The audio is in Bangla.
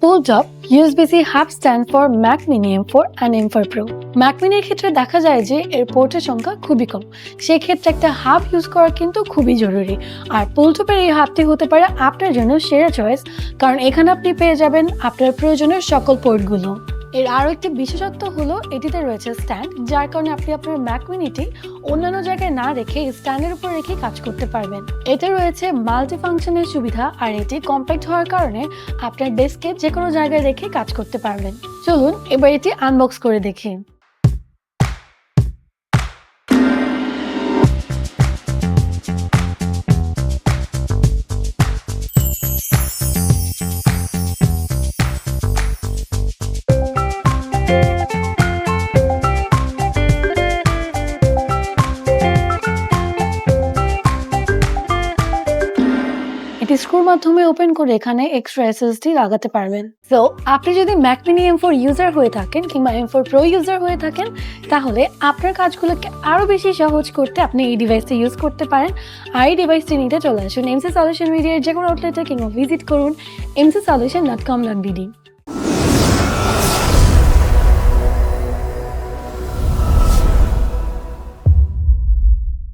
Pulwtop USB-C hub stand for Mac Mini M4 and M4 Pro. Mac Mini ক্ষেত্রে দেখা যায় যে এর পোর্টের সংখ্যা খুবই কম। সেই ক্ষেত্রে একটা হাব ইউজ করা কিন্তু খুবই জরুরি। আর Pulwtop-এর এই হাবটি হতে পারে আপনার জন্য সেরা চয়েস, কারণ এখানে আপনি পেয়ে যাবেন আপনার প্রয়োজনীয় সকল পোর্টগুলো। এর আরও একটি বিশেষত্ব হলো এটিতে রয়েছে স্ট্যান্ড, যার কারণে আপনি আপনার ম্যাক মিনিটি অন্যান্য জায়গায় না রেখে স্ট্যান্ডের উপর রেখে কাজ করতে পারবেন। এতে রয়েছে মাল্টি ফাংশনের সুবিধা, আর এটি কম্প্যাক্ট হওয়ার কারণে আপনার ডেস্কে যে কোনো জায়গায় রেখে কাজ করতে পারবেন। চলুন এবার এটি আনবক্স করে দেখি। এটি স্ক্রুর মাধ্যমে ওপেন করে এখানে এক্সট্রা এসএসডি লাগাতে পারবেন। সো আপনি যদি ম্যাক মিনি M4 ইউজার হয়ে থাকেন কিংবা M4 Pro ইউজার হয়ে থাকেন, তাহলে আপনার কাজগুলোকে আরও বেশি সহজ করতে আপনি এই ডিভাইসটি ইউজ করতে পারেন। আর এই ডিভাইসটি নিতে চলে আসুন এমসি সলিউশন মিডিয়ার যে কোনো আউটলেটে কিংবা ভিজিট করুন mcsolution.com.bd।